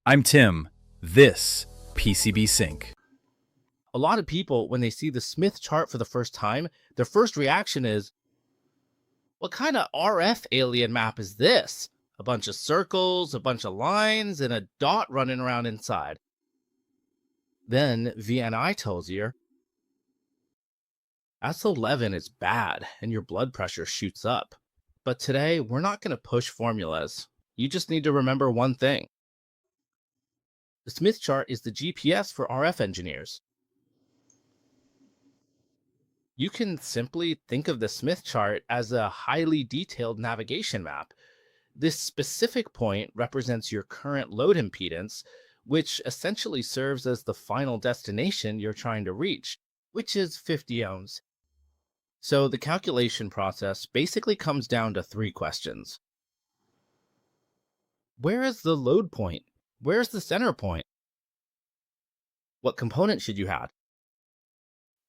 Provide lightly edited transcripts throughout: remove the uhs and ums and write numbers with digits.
I'm Tim. This PCB Sync. A lot of people, when they see the Smith chart for the first time, their first reaction is, what kind of RF alien map is this? A bunch of circles, a bunch of lines, and a dot running around inside. Then VNI tells you, S11 is bad and your blood pressure shoots up. But today, we're not going to push formulas. You just need to remember one thing. The Smith chart is the GPS for RF engineers. You can simply think of the Smith chart as a highly detailed navigation map. This specific point represents your current load impedance, which essentially serves as the final destination you're trying to reach, which is 50 ohms. So the calculation process basically comes down to three questions. Where is the load point? Where's the center point? What component should you add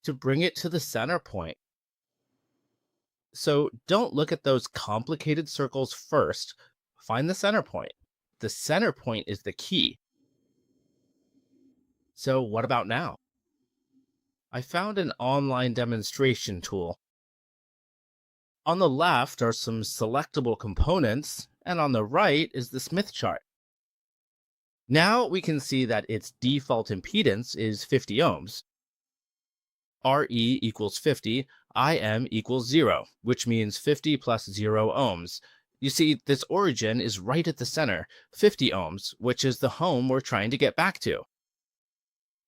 to bring it to the center point? So don't look at those complicated circles first. Find the center point. The center point is the key. So what about now? I found an online demonstration tool. On the left are some selectable components, and on the right is the Smith chart. Now we can see that its default impedance is 50 ohms. RE equals 50, IM equals 0, which means 50 plus 0 ohms. You see, this origin is right at the center, 50 ohms, which is the home we're trying to get back to.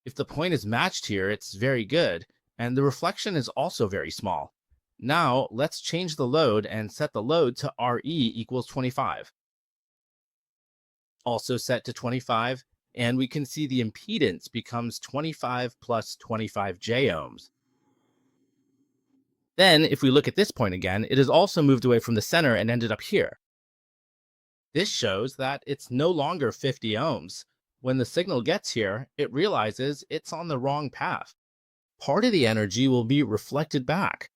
If the point is matched here, it's very good, and the reflection is also very small. Now, let's change the load and set the load to RE equals 25. Also set to 25, and we can see the impedance becomes 25 plus 25 j ohms. Then, if we look at this point again, it has also moved away from the center and ended up here. This shows that it's no longer 50 ohms. When the signal gets here, it realizes it's on the wrong path. Part of the energy will be reflected back.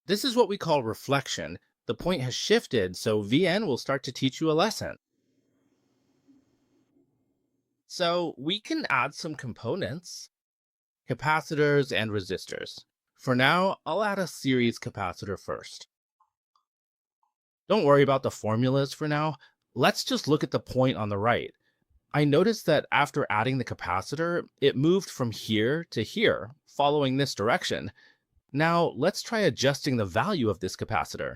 This is what we call reflection. The point has shifted, so VN will start to teach you a lesson. So we can add some components, capacitors and resistors. For now, I'll add a series capacitor first. Don't worry about the formulas for now. Let's just look at the point on the right. I noticed that after adding the capacitor, it moved from here to here, following this direction. Now, let's try adjusting the value of this capacitor.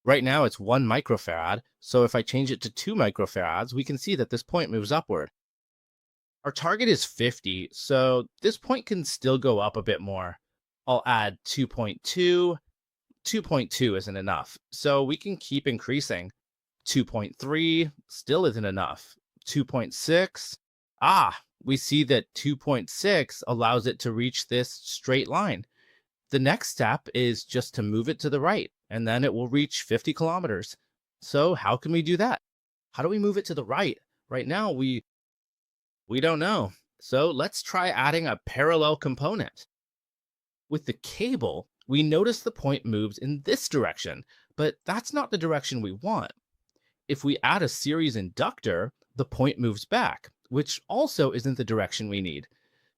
Right now it's 1 microfarad, so if I change it to 2 microfarads, we can see that this point moves upward. Our target is 50, so this point can still go up a bit more. I'll add 2.2. 2.2 isn't enough, so we can keep increasing. 2.3 still isn't enough. 2.6. We see that 2.6 allows it to reach this straight line. The next step is just to move it to the right, and then it will reach 50 kilometers. So how can we do that? How do we move it to the right? Right now, we don't know. So let's try adding a parallel component. With the cable, we notice the point moves in this direction, but that's not the direction we want. If we add a series inductor, the point moves back, which also isn't the direction we need.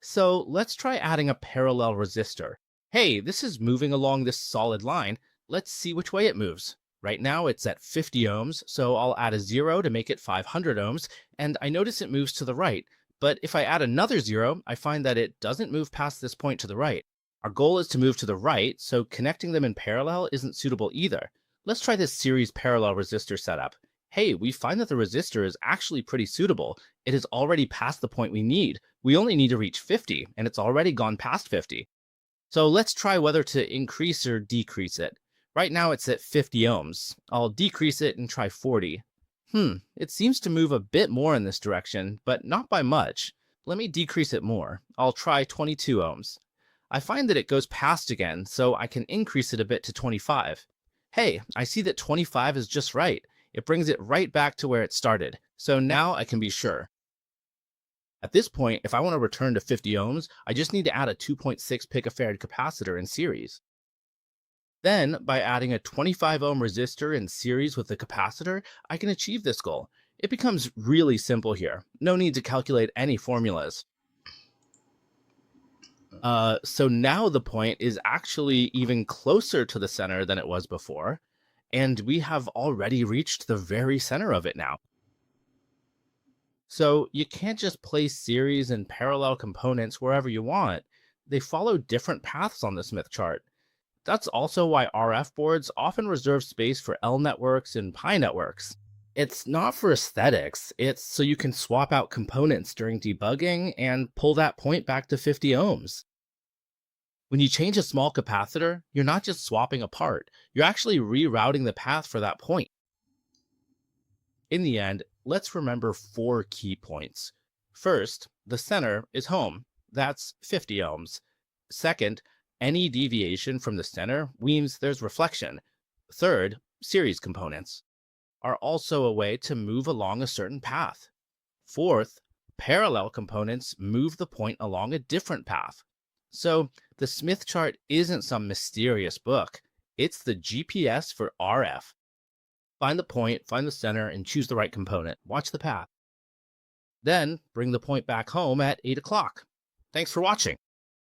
So let's try adding a parallel resistor. Hey, this is moving along this solid line. Let's see which way it moves. Right now it's at 50 ohms, so I'll add a 0 to make it 500 ohms, and I notice it moves to the right. But if I add another 0, I find that it doesn't move past this point to the right. Our goal is to move to the right, so connecting them in parallel isn't suitable either. Let's try this series parallel resistor setup. Hey, we find that the resistor is actually pretty suitable. It has already passed the point we need. We only need to reach 50, and it's already gone past 50. So let's try whether to increase or decrease it. Right now it's at 50 ohms. I'll decrease it and try 40. It seems to move a bit more in this direction, but not by much. Let me decrease it more. I'll try 22 ohms. I find that it goes past again, so I can increase it a bit to 25. Hey, I see that 25 is just right. It brings it right back to where it started, so now I can be sure. At this point, if I want to return to 50 ohms, I just need to add a 2.6 picofarad capacitor in series. Then, by adding a 25 ohm resistor in series with the capacitor, I can achieve this goal. It becomes really simple here. No need to calculate any formulas. So now the point is actually even closer to the center than it was before, and we have already reached the very center of it now. So you can't just place series and parallel components wherever you want. They follow different paths on the Smith chart. That's also why RF boards often reserve space for L networks and pi networks. It's not for aesthetics, it's so you can swap out components during debugging and pull that point back to 50 ohms. When you change a small capacitor, you're not just swapping a part, you're actually rerouting the path for that point. In the end, let's remember 4 key points. First, the center is home. That's 50 ohms. Second, any deviation from the center means there's reflection. Third, series components are also a way to move along a certain path. Fourth, parallel components move the point along a different path. So the Smith chart isn't some mysterious book. It's the GPS for RF. Find the point, find the center, and choose the right component. Watch the path. Then bring the point back home at 8 o'clock. Thanks for watching.